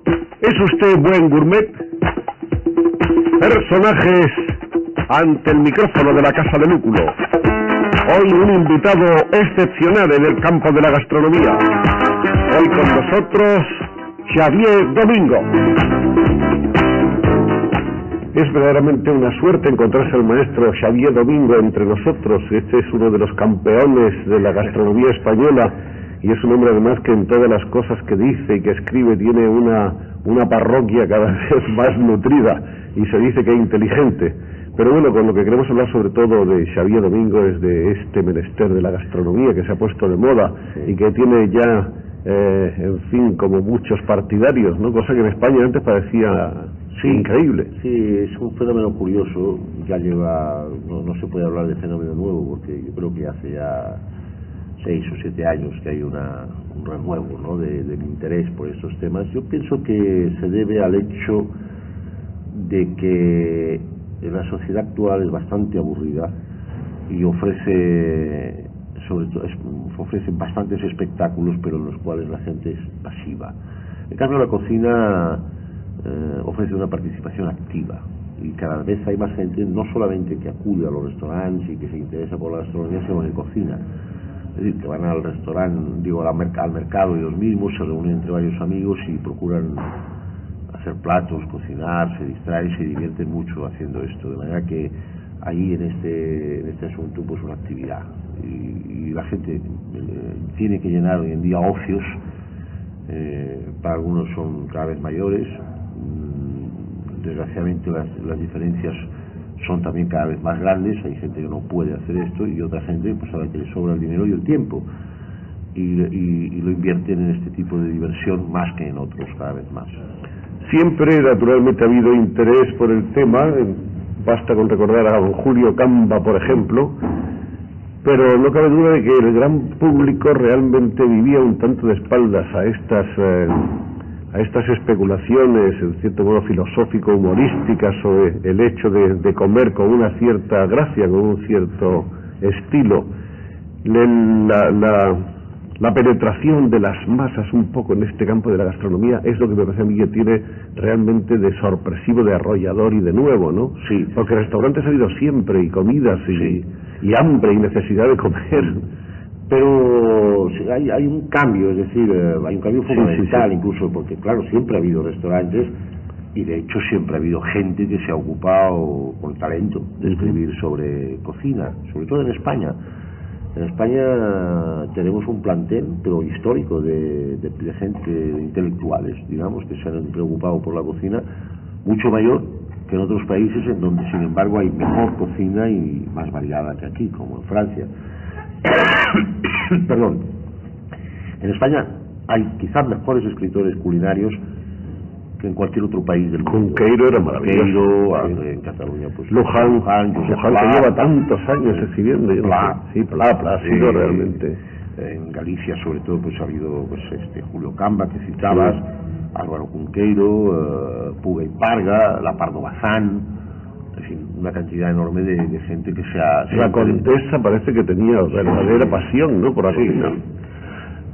¿Es usted buen gourmet? Personajes ante el micrófono de la Casa de Lúculo. Hoy un invitado excepcional en el campo de la gastronomía. Hoy con nosotros, Xavier Domingo. Es verdaderamente una suerte encontrarse al maestro Xavier Domingo entre nosotros. Este es uno de los campeones de la gastronomía española y es un hombre además que en todas las cosas que dice y que escribe tiene una parroquia cada vez más nutrida y se dice que es inteligente. Pero bueno, con lo que queremos hablar sobre todo de Xavier Domingo es de este menester de la gastronomía que se ha puesto de moda y que tiene ya, en fin, como muchos partidarios, ¿no? Cosa que en España antes parecía increíble. Sí, es un fenómeno curioso, ya lleva, no se puede hablar de fenómeno nuevo porque yo creo que hace ya 6 o 7 años que hay un renuevo, ¿no? del interés por estos temas. Yo pienso que se debe al hecho de que la sociedad actual es bastante aburrida y ofrece bastantes espectáculos, pero en los cuales la gente es pasiva. En cambio, la cocina ofrece una participación activa y cada vez hay más gente, no solamente que acude a los restaurantes y que se interesa por la gastronomía, sino que cocina. Es decir, que van al restaurante, al mercado ellos mismos, se reúnen entre varios amigos y procuran hacer platos, cocinar, se distraen, se divierten mucho haciendo esto, de manera que ahí en este asunto pues una actividad y la gente tiene que llenar hoy en día ocios, para algunos son cada vez mayores, desgraciadamente las diferencias son también cada vez más grandes, hay gente que no puede hacer esto y otra gente pues a la que le sobra el dinero y el tiempo y lo invierten en este tipo de diversión más que en otros cada vez más. Siempre, naturalmente, ha habido interés por el tema, basta con recordar a don Julio Camba, por ejemplo, pero no cabe duda de que el gran público realmente vivía un tanto de espaldas a estas especulaciones, en cierto modo filosófico-humorísticas, sobre el hecho de comer con una cierta gracia, con un cierto estilo. La penetración de las masas un poco en este campo de la gastronomía es lo que me parece a mí que tiene realmente de sorpresivo, de arrollador y de nuevo, ¿no? Sí. Porque restaurantes ha habido siempre, y comidas, y hambre, y necesidad de comer. Pero hay un cambio, es decir, hay un cambio fundamental, incluso porque, claro, siempre ha habido restaurantes y de hecho siempre ha habido gente que se ha ocupado con talento de escribir sobre cocina, sobre todo en España. En España tenemos un plantel, pero histórico, de gente, de intelectuales, digamos, que se han preocupado por la cocina, mucho mayor que en otros países en donde, sin embargo, hay mejor cocina y más variada que aquí, como en Francia. Perdón. En España hay quizás mejores escritores culinarios que en cualquier otro país del mundo. Cunqueiro era maravilloso. En Cataluña, pues Luján que lleva tantos años escribiendo. Pla ha sido realmente. En Galicia, sobre todo, pues ha habido Julio Camba, que citabas, Álvaro Cunqueiro, Puga y Parga, Lapardo Bazán, en fin, una cantidad enorme de gente que La Condesa parece que tenía verdadera pasión, ¿no?, por la cocina.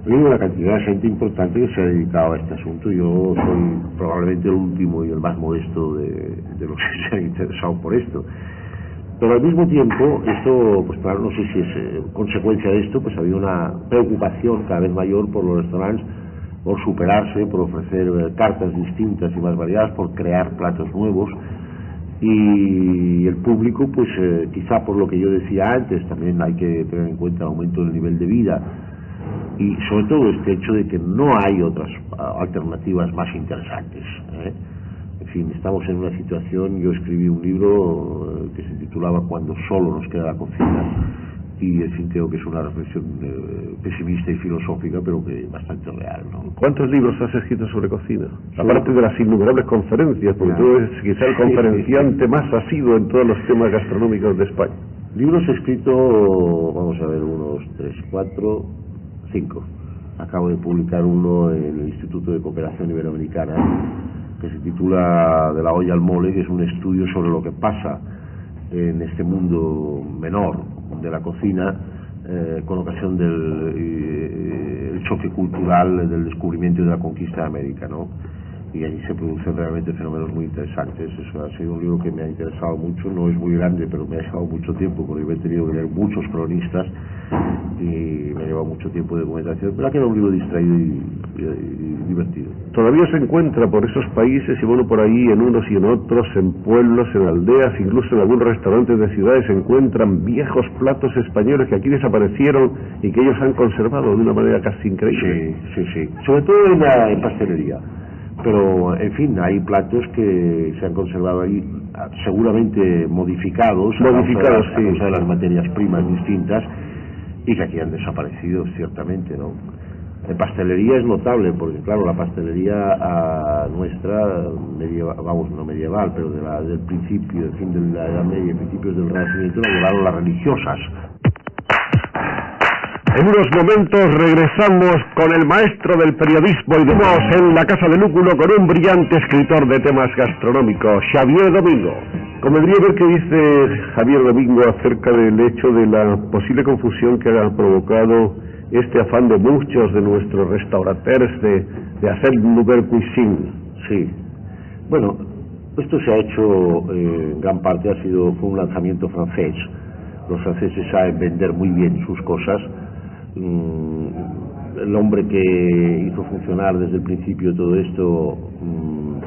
Hay una cantidad de gente importante que se ha dedicado a este asunto. Yo soy probablemente el último y el más modesto de los que se han interesado por esto. Pero al mismo tiempo, esto, pues claro, no sé si es consecuencia de esto, pues ha habido una preocupación cada vez mayor por los restaurantes, por superarse, por ofrecer cartas distintas y más variadas, por crear platos nuevos. Y el público, pues quizá por lo que yo decía antes, también hay que tener en cuenta el aumento del nivel de vida y sobre todo este hecho de que no hay otras alternativas más interesantes, ¿eh? En fin, estamos en una situación, yo escribí un libro que se titulaba Cuando solo nos queda la cocina y en fin creo que es una reflexión pesimista y filosófica, pero que bastante real, ¿no? ¿Cuántos libros has escrito sobre cocina? Aparte de las innumerables conferencias, porque tú eres quizá el conferenciante más asiduo en todos los temas gastronómicos de España. Libros he escrito, vamos a ver, 1, 2, 3, 4, 5. Acabo de publicar uno en el Instituto de Cooperación Iberoamericana que se titula De la olla al mole, que es un estudio sobre lo que pasa en este mundo menor de la cocina con ocasión del choque cultural del descubrimiento y de la conquista de América, ¿no? y allí se producen realmente fenómenos muy interesantes. Eso ha sido un libro que me ha interesado mucho, no es muy grande, pero me ha llevado mucho tiempo, porque he tenido que leer muchos cronistas y me ha llevado mucho tiempo de documentación, pero ha quedado un libro distraído y divertido. Todavía se encuentra por esos países y bueno, por ahí en unos y en otros, en pueblos, en aldeas, incluso en algunos restaurantes de ciudades se encuentran viejos platos españoles que aquí desaparecieron y que ellos han conservado de una manera casi increíble. Sí, sobre todo en pastelería. Pero, en fin, hay platos que se han conservado ahí, seguramente modificados a causa de las materias primas distintas, y que aquí han desaparecido, ciertamente, ¿no? En pastelería es notable, porque, claro, la pastelería nuestra, no medieval, pero del principio, del fin de la Edad Media, principios del Renacimiento, la llevaron las religiosas. En unos momentos regresamos con el maestro del periodismo y demás en la Casa de Lúculo con un brillante escritor de temas gastronómicos, Xavier Domingo. Convendría ver qué dice Xavier Domingo acerca del hecho de la posible confusión que ha provocado este afán de muchos de nuestros restaurateurs de hacer nouvelle cuisine. Sí. Bueno, esto se ha hecho, en gran parte fue un lanzamiento francés. Los franceses saben vender muy bien sus cosas. El hombre que hizo funcionar desde el principio todo esto,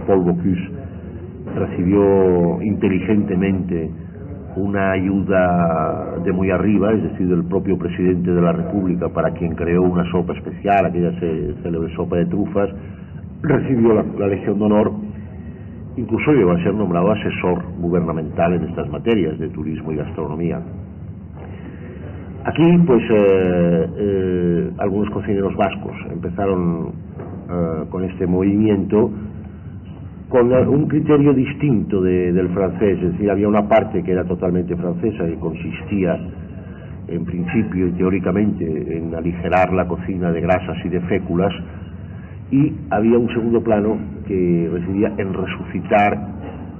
Paul Bocuse, recibió inteligentemente una ayuda de muy arriba, es decir, del propio presidente de la República, para quien creó una sopa especial, aquella célebre sopa de trufas. Recibió la Legión de Honor, incluso llegó a ser nombrado asesor gubernamental en estas materias de turismo y gastronomía. Aquí, pues, algunos cocineros vascos empezaron con este movimiento con un criterio distinto del francés, es decir, había una parte que era totalmente francesa y consistía, en principio y teóricamente, en aligerar la cocina de grasas y de féculas, y había un segundo plano que residía en resucitar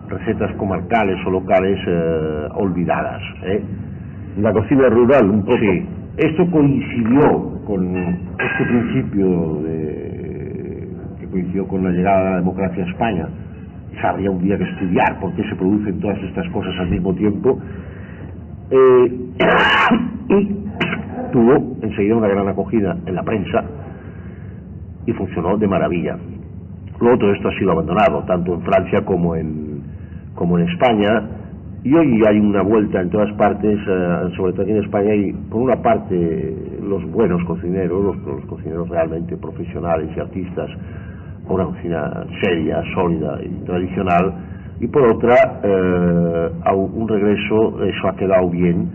recetas comarcales o locales olvidadas, La cocina rural, un poco. Sí, esto coincidió con este principio que coincidió con la llegada de la democracia a España. Habría un día que estudiar por qué se producen todas estas cosas al mismo tiempo, y tuvo enseguida una gran acogida en la prensa y funcionó de maravilla. Luego todo esto ha sido abandonado, tanto en Francia como en España. Y hoy hay una vuelta en todas partes, sobre todo aquí en España, y por una parte los buenos cocineros, los cocineros realmente profesionales y artistas, a una cocina seria, sólida y tradicional, y por otra a un regreso. Eso ha quedado bien,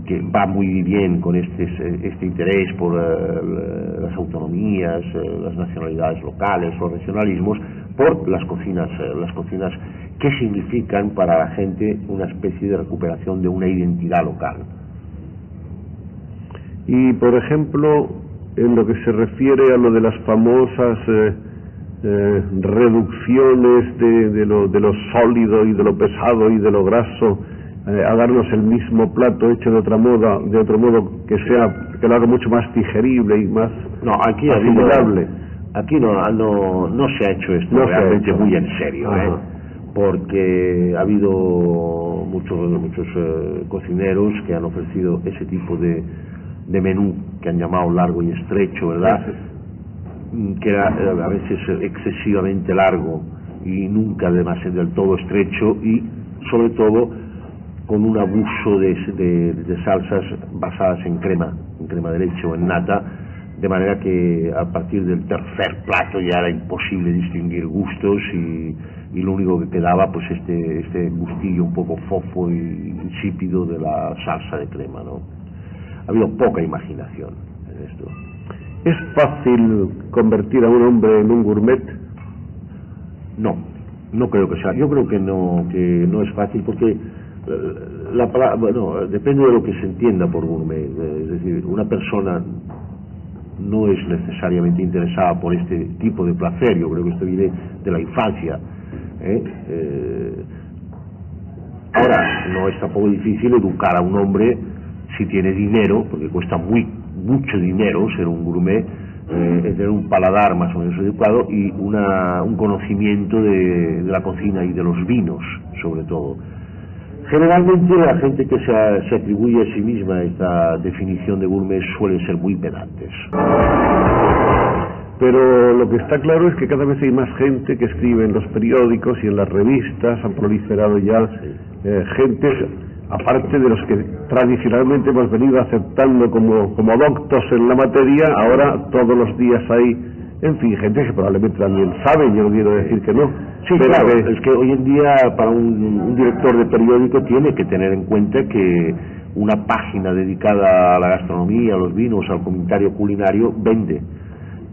que va muy bien con este interés por las autonomías, las nacionalidades locales, los regionalismos, por las cocinas que significan para la gente una especie de recuperación de una identidad local. Y, por ejemplo, en lo que se refiere a lo de las famosas reducciones de lo sólido y de lo pesado y de lo graso, a darnos el mismo plato hecho de otro modo que lo haga mucho más digerible y más asimilable. Aquí no se ha hecho esto realmente muy en serio, porque ha habido muchos cocineros que han ofrecido ese tipo de menú que han llamado largo y estrecho, ¿verdad? Que era a veces excesivamente largo y nunca del todo estrecho, y sobre todo con un abuso de salsas basadas en crema de leche o en nata, de manera que a partir del tercer plato ya era imposible distinguir gustos, y lo único que quedaba, pues, este gustillo un poco fofo y insípido de la salsa de crema, ¿no? Ha habido poca imaginación en esto. ¿Es fácil convertir a un hombre en un gourmet? No creo que sea. Yo creo que no es fácil, porque la palabra, bueno, depende de lo que se entienda por gourmet. Es decir, una persona no es necesariamente interesada por este tipo de placer. Yo creo que esto viene de la infancia. Ahora, no es tampoco difícil educar a un hombre, si tiene dinero, porque cuesta mucho dinero ser un gourmet, tener un paladar más o menos adecuado y un conocimiento de la cocina y de los vinos, sobre todo. Generalmente la gente que se atribuye a sí misma esta definición de gourmet suelen ser muy pedantes. Pero lo que está claro es que cada vez hay más gente que escribe en los periódicos y en las revistas, han proliferado ya gentes, aparte de los que tradicionalmente hemos venido aceptando como doctos en la materia, ahora todos los días hay, en fin, gente que probablemente también sabe, yo no quiero decir que no. Sí, pero claro, es que hoy en día para un director de periódico tiene que tener en cuenta que una página dedicada a la gastronomía, a los vinos, al comentario culinario, vende.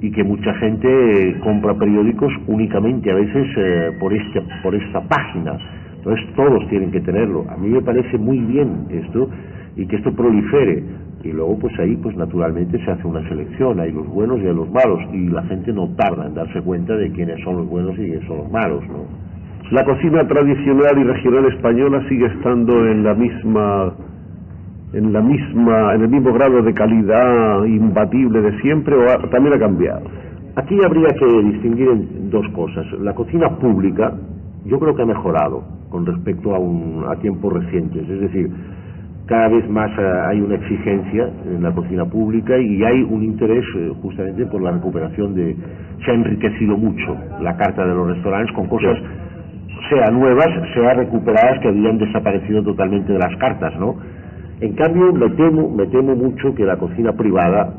Y que mucha gente compra periódicos únicamente a veces por esta página. Entonces todos tienen que tenerlo. A mí me parece muy bien esto y que esto prolifere. Y luego pues ahí pues naturalmente se hace una selección, hay los buenos y hay los malos, y la gente no tarda en darse cuenta de quiénes son los buenos y quiénes son los malos, ¿no? La cocina tradicional y regional española sigue estando en el mismo grado de calidad imbatible de siempre, o también ha cambiado. Aquí habría que distinguir en dos cosas. La cocina pública yo creo que ha mejorado con respecto a tiempos recientes, es decir, cada vez más hay una exigencia en la cocina pública y hay un interés justamente por la recuperación se ha enriquecido mucho la carta de los restaurantes con cosas, sea nuevas, sea recuperadas, que habían desaparecido totalmente de las cartas, ¿no? En cambio, me temo mucho que la cocina privada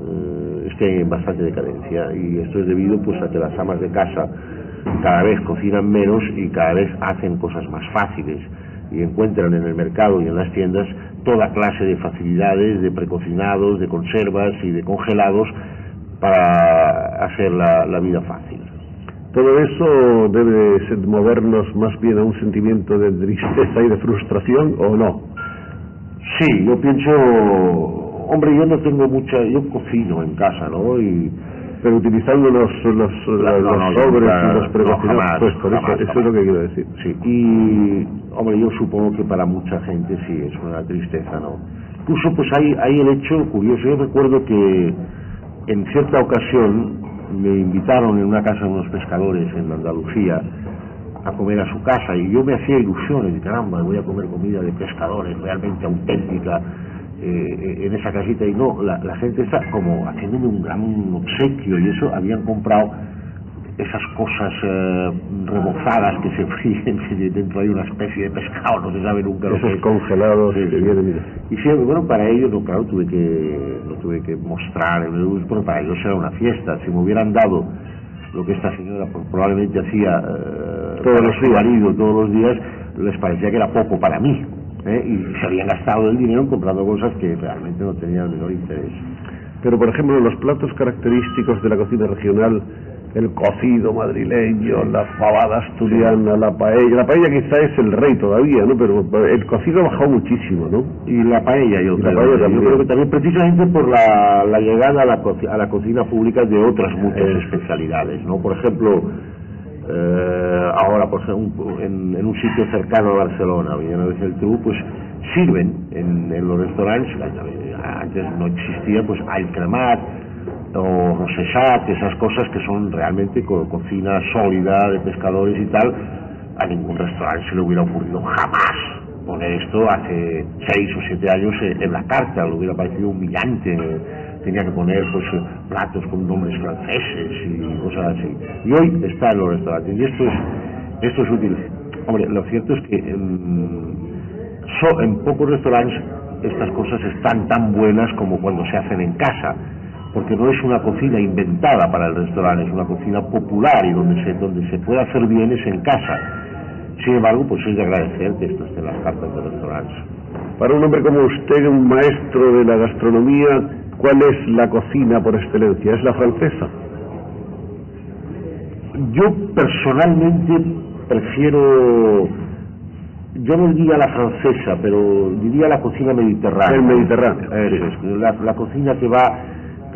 esté en bastante decadencia, y esto es debido pues a que las amas de casa cada vez cocinan menos y cada vez hacen cosas más fáciles y encuentran en el mercado y en las tiendas toda clase de facilidades, de precocinados, de conservas y de congelados para hacer la vida fácil. Todo eso debe movernos más bien a un sentimiento de tristeza y de frustración, ¿o no? Sí, yo pienso, hombre, yo no tengo yo cocino en casa, ¿no? Pero utilizando los sobres y los precocinados, pues por eso es lo que quiero decir. Sí, y hombre, yo supongo que para mucha gente sí es una tristeza, ¿no? Incluso pues hay el hecho curioso. Yo recuerdo que en cierta ocasión me invitaron en una casa de unos pescadores en Andalucía a comer a su casa, y yo me hacía ilusiones de caramba, voy a comer comida de pescadores realmente auténtica en esa casita, y no, la gente está como haciéndome un gran obsequio, y eso habían comprado esas cosas rebozadas que se fríen, que dentro hay una especie de pescado, no se sabe nunca lo que es. Congelados que vienen, mira. Y sí, bueno, para ellos, no, claro, tuve que mostrar, bueno, para ellos era una fiesta. Si me hubieran dado lo que esta señora probablemente hacía todos los días, les parecía que era poco para mí, y se habían gastado el dinero comprando cosas que realmente no tenían el menor interés. Pero por ejemplo, los platos característicos de la cocina regional, el cocido madrileño, la fabada asturiana, la paella quizá es el rey todavía, ¿no? Pero el cocido ha bajado muchísimo, ¿no? Y la paella, yo creo que también precisamente por la llegada a la cocina pública de otras muchas especialidades, ¿no? Por ejemplo, ahora, por ejemplo, en un sitio cercano a Barcelona, Villanueva y Geltrú, pues sirven en los restaurantes, antes no existía, pues al cremat o rosessat, esas cosas que son realmente cocina sólida de pescadores y tal. A ningún restaurante se le hubiera ocurrido jamás poner esto hace 6 o 7 años en la carta, le hubiera parecido humillante. Tenía que poner pues platos con nombres franceses y cosas así, y hoy está en los restaurantes, y esto es útil. Hombre, lo cierto es que en pocos restaurantes estas cosas están tan buenas como cuando se hacen en casa, porque no es una cocina inventada para el restaurante, es una cocina popular, y donde se puede hacer bien es en casa. Sin embargo, pues es de agradecer que esto esté en las cartas de restaurantes. Para un hombre como usted, un maestro de la gastronomía, ¿cuál es la cocina por excelencia? ¿Es la francesa? Yo personalmente prefiero, yo no diría la francesa, pero diría la cocina mediterránea. El Mediterráneo. Es la cocina que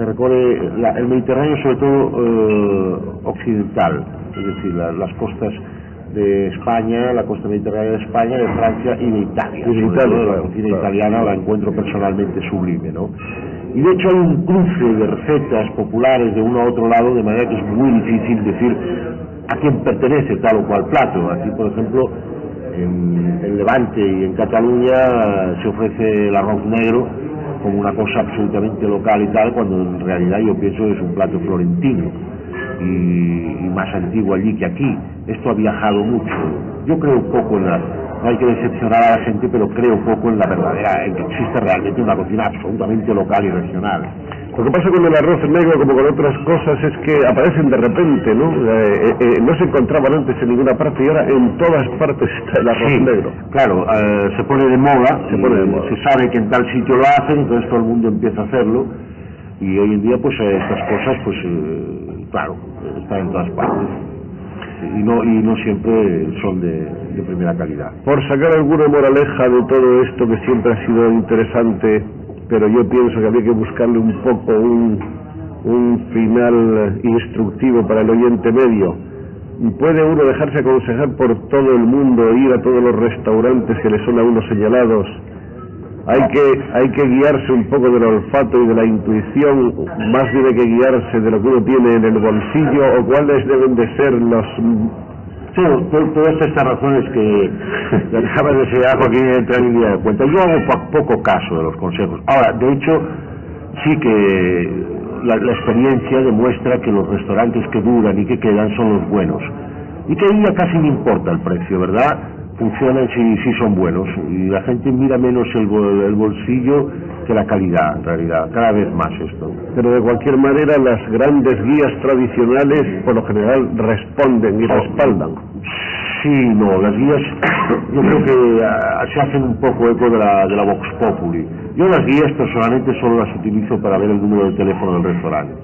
recorre el Mediterráneo, sobre todo occidental, es decir, las costas de España, la costa mediterránea de España, de Francia y de Italia. La cocina italiana la encuentro personalmente sublime, ¿no? Y de hecho hay un cruce de recetas populares de uno a otro lado, de manera que es muy difícil decir a quién pertenece tal o cual plato. Aquí, por ejemplo, en Levante y en Cataluña se ofrece el arroz negro como una cosa absolutamente local y tal, cuando en realidad yo pienso que es un plato florentino y más antiguo allí que aquí. Esto ha viajado mucho. Yo creo poco en no hay que decepcionar a la gente, pero creo poco en la verdadera, en que existe realmente una cocina absolutamente local y regional. Lo que pasa con el arroz negro, como con otras cosas, es que aparecen de repente, ¿no? No se encontraban antes en ninguna parte y ahora en todas partes está el arroz negro. Claro, se pone de moda, se sabe que en tal sitio lo hacen, entonces todo el mundo empieza a hacerlo, y hoy en día pues estas cosas, pues claro, están en todas partes. Y no siempre son de primera calidad. Por sacar alguna moraleja de todo esto, que siempre ha sido interesante, pero yo pienso que había que buscarle un poco un final instructivo para el oyente medio. ¿Puede uno dejarse aconsejar por todo el mundo, ir a todos los restaurantes que le son a uno señalados? Hay que guiarse un poco del olfato y de la intuición, más bien hay que guiarse de lo que uno tiene en el bolsillo, o cuáles deben de ser los... Sí, todas estas razones que acabas de señalar, Joaquín, entran en día de cuenta. Yo hago poco caso de los consejos. Ahora, de hecho, sí que la experiencia demuestra que los restaurantes que duran y que quedan son los buenos. Y que ahí ya casi no importa el precio, ¿verdad? Funcionan si son buenos, y la gente mira menos el bolsillo que la calidad, en realidad, cada vez más esto. Pero de cualquier manera las grandes guías tradicionales por lo general responden y respaldan. Sí, no, las guías yo creo que se hacen un poco eco de la Vox Populi. Yo las guías personalmente solo las utilizo para ver el número de teléfono del restaurante.